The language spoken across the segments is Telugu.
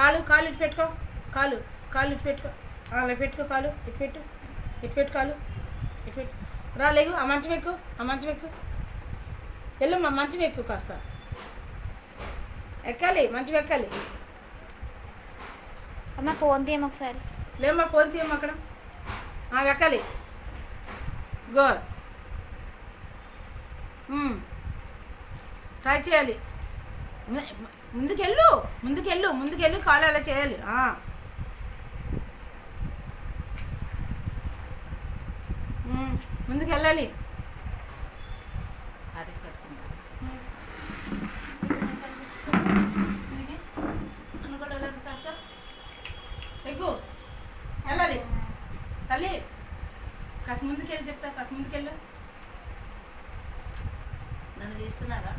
కాలు కాలు ఇటు పెట్టుకో, కాలు కాలు ఇటు పెట్టుకో, అలా పెట్టుకో, కాలు ఇటు పెట్టు, ఇటు పెట్టు, కాలు ఇటు పెట్టు. రా లేగు, ఆ మంచం ఎక్కు, ఆ మంచం ఎక్కు, వెళ్ళమ్మా మంచం ఎక్కు, కాస్త ఎక్కాలి, మంచం ఎక్కాలి. అమ్మ ఫోన్ తీయమ్మ ఒకసారి. లేమ్మా ఫోన్ తీయమ్మా అక్కడ, ఎక్కాలి. గో, ట్రై చేయాలి. ముందుకెళ్ళు ముందుకెళ్ళు ముందుకెళ్ళు, కాలు అలా చేయాలి. ముందుకెళ్ళాలి. ఎక్కువ వెళ్ళాలి తల్లి, కాస్త ముందుకెళ్ళి చెప్తా, కాస్త ముందుకెళ్ళు. నన్ను తీస్తున్నారా?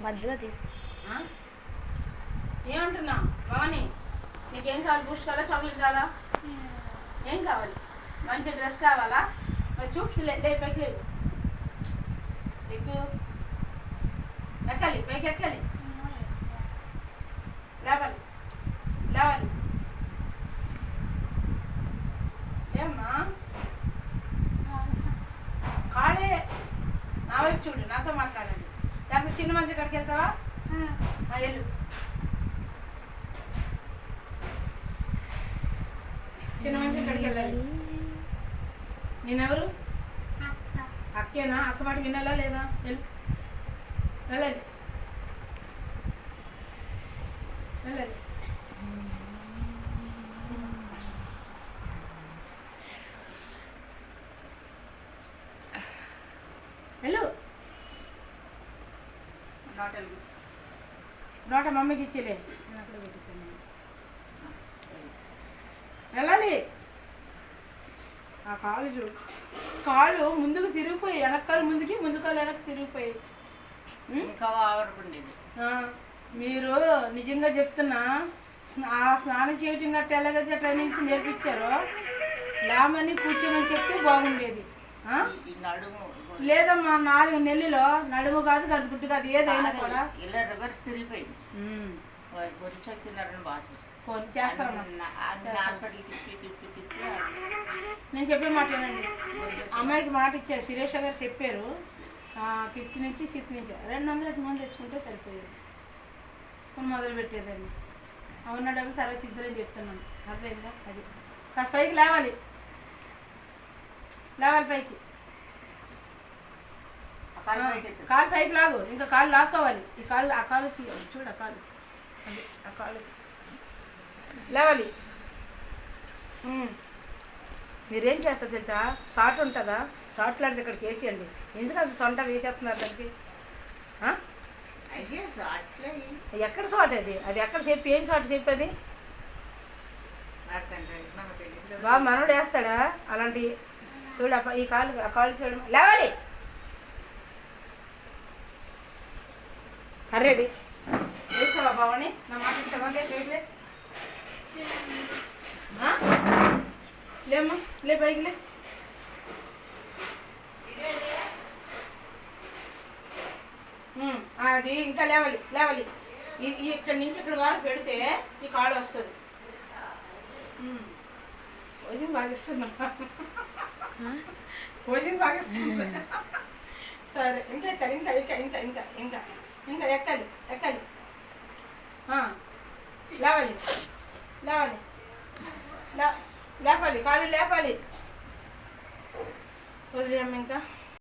మధ్యలో తీస్తా. ఏమంటున్నా భవాని, నీకేం కావాలి? బూస్ట్ కావాలా, చాక్లెట్ కావాలా, ఏం కావాలి? మంచి డ్రెస్ కావాలా? మరి చూపు లే, పైకి లేవు, ఎక్కువ ఎక్కాలి, పైకి ఎక్కాలి, లేవాలి లేవాలి. ఏమ్మా కాళే, నా వైపు చూడు, నాతో మాట్లాడండి. లేకపోతే చిన్న మంచి కడికి వెళ్తావా? వెళ్ళు. చిన్న మంచి కడికి వెళ్ళాలి. నేనెవరు? అక్కేనా? అక్క మాట వినాలా లేదా? వెళ్ళు, వెళ్ళాలి వెళ్ళాలి. వెళ్ళు. నోట మమ్మీకి ఇచ్చేలే, నేను అక్కడ పెట్టేసాను. వెళ్ళాలి. ఆ కాళ్ళు చూడు, కాళ్ళు ముందుకు తిరిగిపోయి, వెనకాలు ముందుకి, ముందు కాళ్ళు వెనక్కి తిరిగిపోయి. ఇంకా ఆవరకుండేది. మీరు నిజంగా చెప్తున్నా, ఆ స్నానం చేయటం గట్ట ఎలాగైతే ట్రైనింగ్స్ నేర్పించారో లేమని కూర్చోమని చెప్తే బాగుండేది. లేదమ్మా 4 నెలల్లో నడుము కాదు, నడుగుట్టు కాదు, ఏదైనా కూడా ఇలా రివర్స్ తిరిగిపోయింది. బాగా ఫోన్ చేస్తారమ్మా. హాస్పిటల్కి తిప్పి నేను చెప్పే మాట ఏనండి, అమ్మాయికి మాట ఇచ్చారు, సురేష్ గారు చెప్పారు. 5th నుంచి 6th నుంచి 200 మంది తెచ్చుకుంటే సరిపోయేది, కొన్ని మొదలు పెట్టేదాన్ని. అవున్న డబ్బులు తర్వాత ఇద్దరని చెప్తున్నాను, అర్థమైందా? అది కాస్త పైకి లేవాలి, లేవాలి పైకి. కాలు పైకి లాగు, ఇంకా కాళ్ళు లాక్కోవాలి. ఈ కాళ్ళు, ఆ కాలు చూడు, ఆ కాలు, అది ఆ కాలు లేవాలి. మీరేం చేస్తారు తెలుసా? షార్ట్ ఉంటుందా, షార్ట్ లాంటిది ఇక్కడికి వేసేయండి. ఎందుకంటే తొంట వేసేస్తున్నారు దానికి. ఎక్కడ షార్ట్ అది? అది ఎక్కడ చెప్పి, ఏం షార్ట్ చెప్పేది? బాబు మనోడు వేస్తాడా అలాంటి? చూడు ఈ కాలు, ఆ కాలు చూడు, లేవాలి. అరేది వేసావా బావని? నా మాట ఇస్తావా? లేట్లే లేమ్మా, లే పైకి లే. అది ఇంకా లేవాలి, లేవాలి. ఇక్కడి నుంచి ఇక్కడ వరకు పెడితే ఈ కాళ్ళు వస్తుంది. భోజనం బాగా ఇస్తున్నా, భోజనం బాగా ఇస్తుంది. సరే ఇంకా ఎక్కాలి, ఇంకా ఇంకా ఇంకా ఇంకా ఇంకా ఇంకా ఎక్కాలి, ఎక్కాలి, లేవాలి లేవాలి, లేపాలి, కాళ్ళు లేపాలి. వదిలేమ్మ ఇంకా.